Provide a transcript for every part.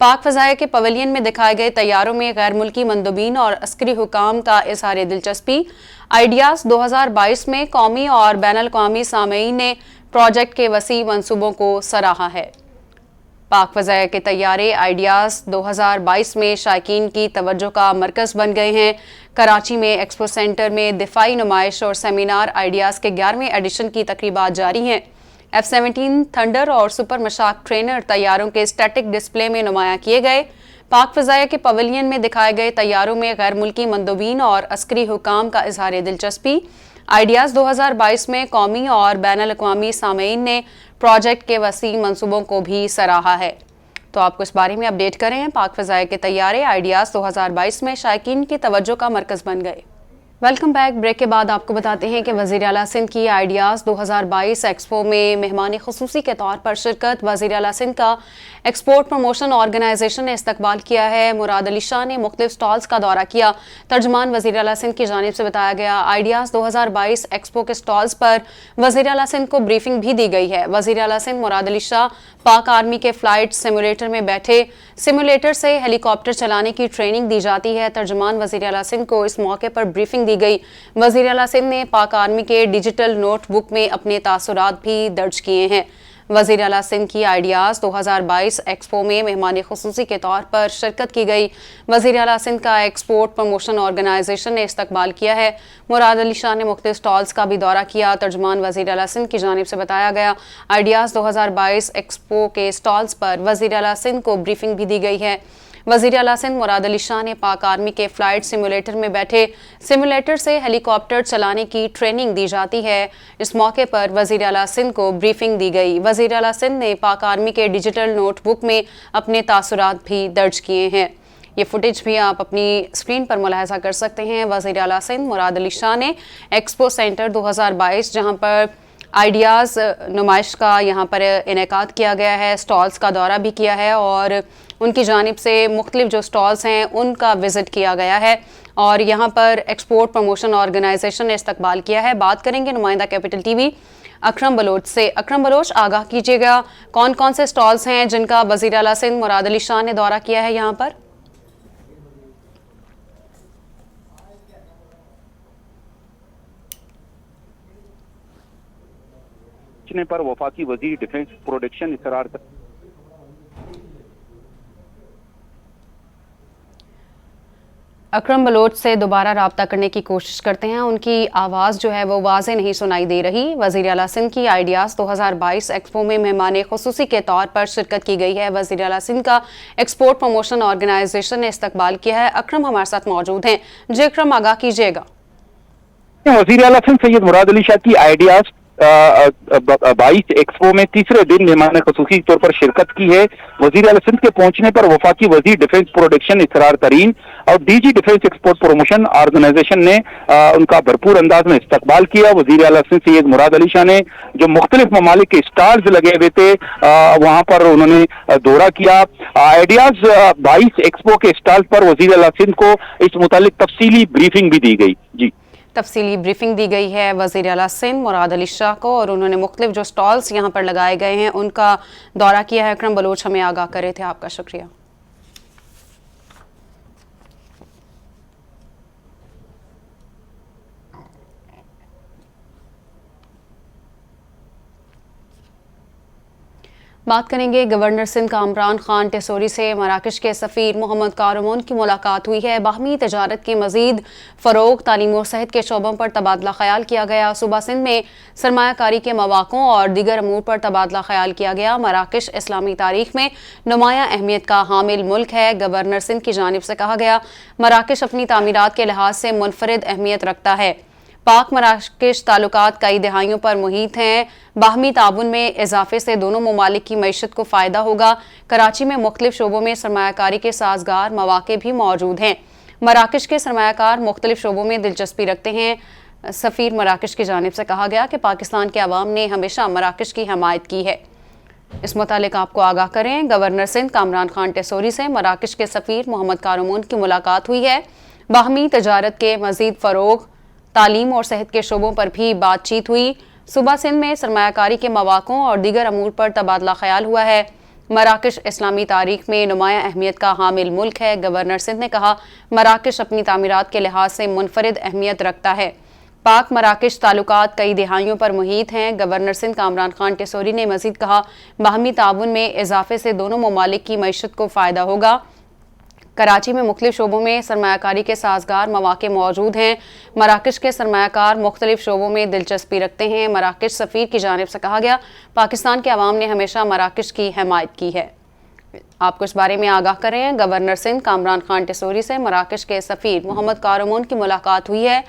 پاک فضائیہ کے پویلین میں دکھائے گئے طیاروں میں غیر ملکی مندوبین اور عسکری حکام کا اظہار دلچسپی۔ آئیڈیاز 2022 میں قومی اور بین الاقوامی سامعین نے پروجیکٹ کے وسیع منصوبوں کو سراہا ہے۔ پاک فضائیہ کے طیارے آئیڈیاز 2022 میں شائقین کی توجہ کا مرکز بن گئے ہیں۔ کراچی میں ایکسپو سینٹر میں دفاعی نمائش اور سیمینار آئیڈیاز کے 11ویں ایڈیشن کی تقریبات جاری ہیں۔ F-17 تھنڈر اور سپر مشاق ٹرینر طیاروں کے اسٹیٹک ڈسپلے میں نمایاں کیے گئے۔ پاک فضائیہ کے پویلین میں دکھائے گئے طیاروں میں غیر ملکی مندوبین اور عسکری حکام کا اظہار دلچسپی۔ آئیڈیاز 2022 میں قومی اور بین الاقوامی سامعین نے پروجیکٹ کے وسیع منصوبوں کو بھی سراہا ہے۔ تو آپ کو اس بارے میں اپڈیٹ کریں ہیں۔ پاک فضائیہ کے طیارے آئیڈیاز 2022 میں شائقین کی توجہ کا مرکز بن گئے۔ Welcome back. بریک کے بعد آپ کو بتاتے ہیں کہ وزیر اعلیٰ سندھ کی آئیڈیاز 2022 ایکسپو میں مہمان خصوصی کے طور پر شرکت۔ وزیر اعلیٰ سندھ کا ایکسپورٹ پروموشن آرگنائزیشن نے استقبال کیا ہے۔ مراد علی شاہ نے مختلف سٹالز کا دورہ کیا۔ ترجمان وزیر اعلیٰ سندھ کی جانب سے بتایا گیا، آئیڈیاز 2022 ایکسپو کے سٹالز پر وزیر اعلیٰ سندھ کو بریفنگ بھی دی گئی ہے۔ وزیر اعلیٰ سندھ مراد علی شاہ پاک آرمی کے فلائٹ سیمولیٹر میں بیٹھے۔ سیمولیٹر سے ہیلی کاپٹر چلانے کی ٹریننگ دی جاتی ہے۔ ترجمان وزیر اعلیٰ سندھ کو اس موقع پر بریفنگ دی گئی۔ وزیر اعلیٰ سندھ نے پاک آرمی کے ڈیجیٹل نوٹ بک میں اپنے تاثرات بھی درج کیے ہیں۔ وزیر اعلیٰ سندھ کی آئیڈیاز 2022 ایکسپو میں مہمان خصوصی کے طور پر شرکت کی گئی۔ وزیر اعلیٰ سندھ کا ایکسپورٹ پروموشن آرگنائزیشن نے استقبال کیا ہے۔ مراد علی شاہ نے مختلف سٹالز کا بھی دورہ کیا۔ ترجمان وزیر اعلیٰ سندھ کی جانب سے بتایا گیا، آئیڈیاز 2022 ایکسپو کے سٹالز پر وزیر اعلیٰ سندھ کو بریفنگ بھی دی گئی ہے۔ وزیر اعلیٰ سندھ مراد علی شاہ نے پاک آرمی کے فلائٹ سیمولیٹر میں بیٹھے۔ سیمولیٹر سے ہیلی کاپٹر چلانے کی ٹریننگ دی جاتی ہے۔ اس موقع پر وزیر اعلیٰ سندھ کو بریفنگ دی گئی۔ وزیر اعلیٰ سندھ نے پاک آرمی کے ڈیجیٹل نوٹ بک میں اپنے تاثرات بھی درج کیے ہیں۔ یہ فوٹیج بھی آپ اپنی اسکرین پر ملاحظہ کر سکتے ہیں۔ وزیر اعلیٰ سندھ مراد علی شاہ نے ایکسپو سینٹر 2022 جہاں پر آئیڈیاز نمائش کا یہاں پر انعقاد کیا گیا ہے، سٹالز کا دورہ بھی کیا ہے اور ان کی جانب سے مختلف جو سٹالز ہیں ان کا وزٹ کیا گیا ہے اور یہاں پر ایکسپورٹ پروموشن آرگنائزیشن نے استقبال کیا ہے۔ بات کریں گے نمائندہ کیپٹل ٹی وی اکرم بلوچ سے۔ اکرم بلوچ، آگاہ کیجیے گا کون کون سے سٹالز ہیں جن کا وزیر اعلیٰ سندھ مراد علی شاہ نے دورہ کیا ہے یہاں پر؟ پر وفاقی وزیر ڈیفنس پروڈکشن اصرار اکرم بلوچ سے دوبارہ رابطہ کرنے کی کوشش کرتے ہیں، ان کی آواز جو ہے وہ واضح نہیں سنائی دے رہی۔ وزیر اعلیٰ سندھ کی آئیڈیاز 2022 ایکسپو میں مہمان خصوصی کے طور پر شرکت کی گئی ہے۔ وزیر اعلیٰ سندھ کا ایکسپورٹ پروموشن آرگنائزیشن نے استقبال کیا ہے۔ اکرم ہمارے ساتھ موجود ہیں۔ جی اکرم، آگاہ کیجیے گا۔ وزیر اعلیٰ سندھ سید مراد علی شاہ کی آئیڈیاز 22 ایکسپو میں تیسرے دن مہمان خصوصی طور پر شرکت کی ہے۔ وزیر اعلیٰ سندھ کے پہنچنے پر وفاقی وزیر ڈیفنس پروڈکشن اسرار ترین اور D G defence export promotion organisation نے ان کا بھرپور انداز میں استقبال کیا۔ وزیر اعلیٰ سندھ سید مراد علی شاہ نے جو مختلف ممالک کے اسٹالز لگے ہوئے تھے وہاں پر انہوں نے دورہ کیا۔ آئیڈیاز 22 ایکسپو کے اسٹال پر وزیر اعلیٰ سندھ کو اس متعلق تفصیلی بریفنگ بھی دی گئی۔ جی، تفصیلی بریفنگ دی گئی ہے وزیر اعلیٰ سندھ مراد علی شاہ کو اور انہوں نے مختلف جو سٹالز یہاں پر لگائے گئے ہیں ان کا دورہ کیا ہے۔ اکرم بلوچ ہمیں آگاہ کرے تھے، آپ کا شکریہ۔ بات کریں گے گورنر سندھ کامران خان ٹیسوری سے۔ مراکش کے سفیر محمد کارمون کی ملاقات ہوئی ہے۔ باہمی تجارت کے مزید فروغ، تعلیم و صحت کے شعبوں پر تبادلہ خیال کیا گیا۔ صوبہ سندھ میں سرمایہ کاری کے مواقع اور دیگر امور پر تبادلہ خیال کیا گیا۔ مراکش اسلامی تاریخ میں نمایاں اہمیت کا حامل ملک ہے۔ گورنر سندھ کی جانب سے کہا گیا، مراکش اپنی تعمیرات کے لحاظ سے منفرد اہمیت رکھتا ہے۔ پاک مراکش تعلقات کئی دہائیوں پر محیط ہیں۔ باہمی تعاون میں اضافے سے دونوں ممالک کی معیشت کو فائدہ ہوگا۔ کراچی میں مختلف شعبوں میں سرمایہ کاری کے سازگار مواقع بھی موجود ہیں۔ مراکش کے سرمایہ کار مختلف شعبوں میں دلچسپی رکھتے ہیں۔ سفیر مراکش کی جانب سے کہا گیا کہ پاکستان کے عوام نے ہمیشہ مراکش کی حمایت کی ہے۔ اس متعلق آپ کو آگاہ کریں، گورنر سندھ کامران خان ٹیسوری سے مراکش کے سفیر محمد کارمون کی ملاقات ہوئی ہے۔ باہمی تجارت کے مزید فروغ، تعلیم اور صحت کے شعبوں پر بھی بات چیت ہوئی۔ صوبہ سندھ میں سرمایہ کاری کے مواقع اور دیگر امور پر تبادلہ خیال ہوا ہے۔ مراکش اسلامی تاریخ میں نمایاں اہمیت کا حامل ملک ہے۔ گورنر سندھ نے کہا مراکش اپنی تعمیرات کے لحاظ سے منفرد اہمیت رکھتا ہے۔ پاک مراکش تعلقات کئی دہائیوں پر محیط ہیں۔ گورنر سندھ کامران خان ٹیسوری نے مزید کہا باہمی تعاون میں اضافے سے دونوں ممالک کی معیشت کو فائدہ ہوگا۔ کراچی میں مختلف شعبوں میں سرمایہ کاری کے سازگار مواقع موجود ہیں۔ مراکش کے سرمایہ کار مختلف شعبوں میں دلچسپی رکھتے ہیں۔ مراکش سفیر کی جانب سے کہا گیا پاکستان کے عوام نے ہمیشہ مراکش کی حمایت کی ہے۔ آپ کو اس بارے میں آگاہ کریں، گورنر سندھ کامران خان ٹیسوری سے مراکش کے سفیر محمد کارمون کی ملاقات ہوئی ہے۔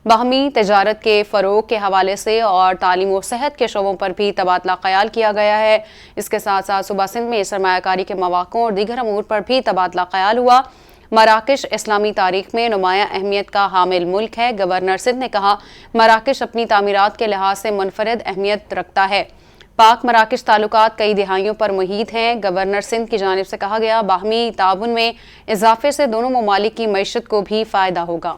باہمی تجارت کے فروغ کے حوالے سے اور تعلیم و صحت کے شعبوں پر بھی تبادلہ خیال کیا گیا ہے۔ اس کے ساتھ ساتھ صوبہ سندھ میں سرمایہ کاری کے مواقع اور دیگر امور پر بھی تبادلہ خیال ہوا۔ مراکش اسلامی تاریخ میں نمایاں اہمیت کا حامل ملک ہے۔ گورنر سندھ نے کہا مراکش اپنی تعمیرات کے لحاظ سے منفرد اہمیت رکھتا ہے۔ پاک مراکش تعلقات کئی دہائیوں پر محیط ہیں۔ گورنر سندھ کی جانب سے کہا گیا باہمی تعاون میں اضافے سے دونوں ممالک کی معیشت کو بھی فائدہ ہوگا۔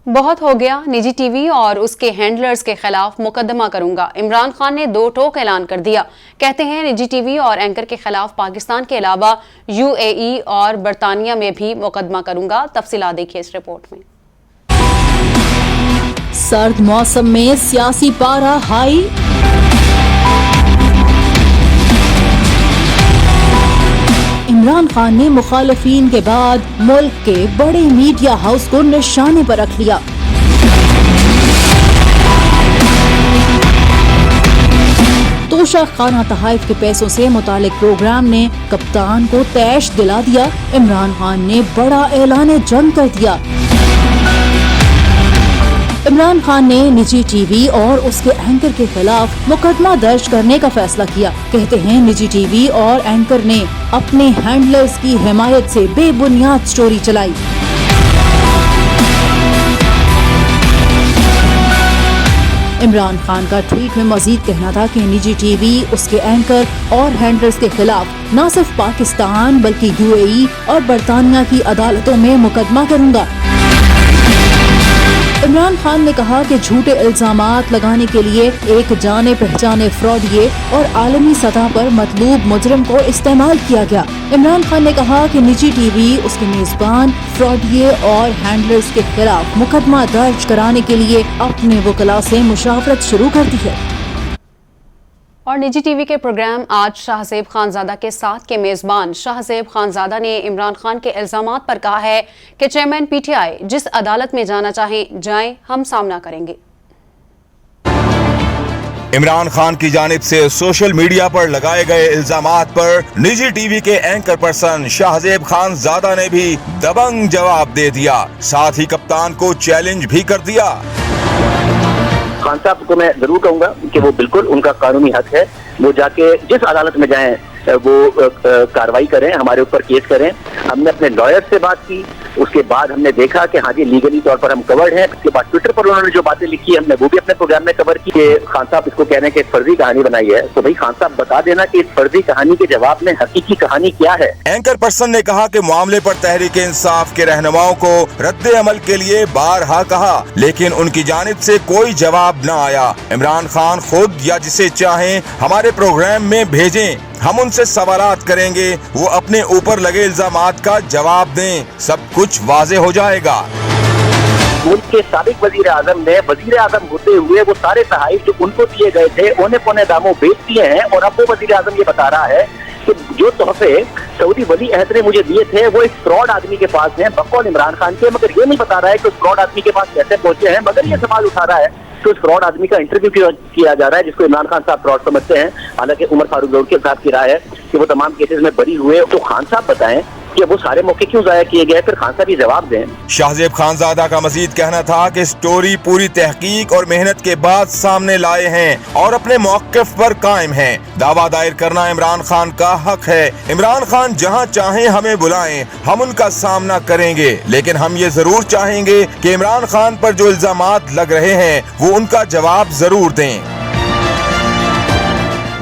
بہت ہو گیا، نجی ٹی وی اور اس کے ہینڈلرز کے خلاف مقدمہ کروں گا، عمران خان نے دو ٹوک اعلان کر دیا۔ کہتے ہیں نجی ٹی وی اور اینکر کے خلاف پاکستان کے علاوہ UAE اور برطانیہ میں بھی مقدمہ کروں گا۔ تفصیلات دیکھیے اس رپورٹ میں۔ سرد موسم میں سیاسی پارا ہائی، عمران خان نے مخالفین کے بعد ملک کے بڑے میڈیا ہاؤس کو نشانے پر رکھ لیا۔ توشہ خانہ تحائف کے پیسوں سے متعلق پروگرام نے کپتان کو طیش دلا دیا۔ عمران خان نے بڑا اعلان جنگ کر دیا۔ عمران خان نے نجی ٹی وی اور اس کے اینکر کے خلاف مقدمہ درج کرنے کا فیصلہ کیا۔ کہتے ہیں نجی ٹی وی اور اینکر نے اپنے ہینڈلرز کی حمایت سے بے بنیاد سٹوری چلائی۔ عمران خان کا ٹویٹ میں مزید کہنا تھا کہ نجی ٹی وی، اس کے اینکر اور ہینڈلرز کے خلاف نہ صرف پاکستان بلکہ UAE اور برطانیہ کی عدالتوں میں مقدمہ کروں گا۔ عمران خان نے کہا کہ جھوٹے الزامات لگانے کے لیے ایک جانے پہچانے فراڈیے اور عالمی سطح پر مطلوب مجرم کو استعمال کیا گیا۔ عمران خان نے کہا کہ نجی ٹی وی اس کے میزبان فراڈیے اور ہینڈلرز کے خلاف مقدمہ درج کرانے کے لیے اپنے وکلاء سے مشاورت شروع کر دی ہے۔ اور نجی ٹی وی کے پروگرام آج شاہ زیب خانزادہ کے ساتھ کے میزبان شاہ زیب خانزادہ نے عمران خان کے الزامات پر کہا ہے کہ چیئرمین PTI جس عدالت میں جانا چاہیں جائیں، ہم سامنا کریں گے۔ عمران خان کی جانب سے سوشل میڈیا پر لگائے گئے الزامات پر نجی ٹی وی کے اینکر پرسن شاہ زیب خانزادہ نے بھی دبنگ جواب دے دیا، ساتھ ہی کپتان کو چیلنج بھی کر دیا۔ خان صاحب کو میں ضرور کہوں گا کہ وہ بالکل ان کا قانونی حق ہے، وہ جا کے جس عدالت میں جائیں وہ کاروائی کریں، ہمارے اوپر کیس کریں۔ ہم نے اپنے لائر سے بات کی، اس کے بعد ہم نے دیکھا کہ ہاں جی لیگلی طور پر ہم کورڈ ہیں۔ اس کے بعد ٹویٹر پر انہوں نے جو باتیں لکھی ہم نے وہ بھی اپنے پروگرام میں کور کی کہ خان صاحب اس کو کہہ رہے ہیں کہ ایک فرضی کہانی بنائی ہے، تو بھائی خان صاحب بتا دینا کہ اس فرضی کہانی کے جواب میں حقیقی کہانی کیا ہے۔ اینکر پرسن نے کہا کہ معاملے پر تحریک انصاف کے رہنماؤں کو رد عمل کے لیے بارہا کہا، لیکن ان کی جانب سے کوئی جواب نہ آیا۔ عمران خان خود یا جسے چاہیں ہمارے پروگرام میں بھیجیں، ہم ان سے سوالات کریں گے، وہ اپنے اوپر لگے الزامات کا جواب دیں، سب کچھ واضح ہو جائے گا۔ ملک کے سابق وزیر اعظم نے وزیر اعظم ہوتے ہوئے وہ سارے تحائف جو ان کو دیے گئے تھے اونے پونے داموں بیچ دیے ہیں، اور اب وہ وزیر اعظم یہ بتا رہا ہے کہ جو تحفے سعودی ولی عہد نے مجھے دیے تھے وہ ایک فراڈ آدمی کے پاس ہیں بقول عمران خان کے، مگر یہ نہیں بتا رہا ہے کہ اس فراڈ آدمی کے پاس کیسے پہنچے ہیں، مگر یہ سوال اٹھا رہا ہے کہ اس فراڈ آدمی کا انٹرویو کیا جا رہا ہے جس کو عمران خان صاحب فراڈ سمجھتے ہیں، حالانکہ عمر فاروق ظہور کے صاحب کی رائے ہے کہ وہ تمام کیسز میں بری ہوئے۔ تو خان صاحب بتائیں کہ وہ سارے موقع کیوں ضائع کیے گئے، پھر خان صاحب یہ جواب دیں۔ شاہ زیب خانزادہ کا مزید کہنا تھا کہ سٹوری پوری تحقیق اور محنت کے بعد سامنے لائے ہیں اور اپنے موقف پر قائم ہیں۔ دعویٰ دائر کرنا عمران خان کا حق ہے، عمران خان جہاں چاہیں ہمیں بلائیں، ہم ان کا سامنا کریں گے، لیکن ہم یہ ضرور چاہیں گے کہ عمران خان پر جو الزامات لگ رہے ہیں وہ ان کا جواب ضرور دیں۔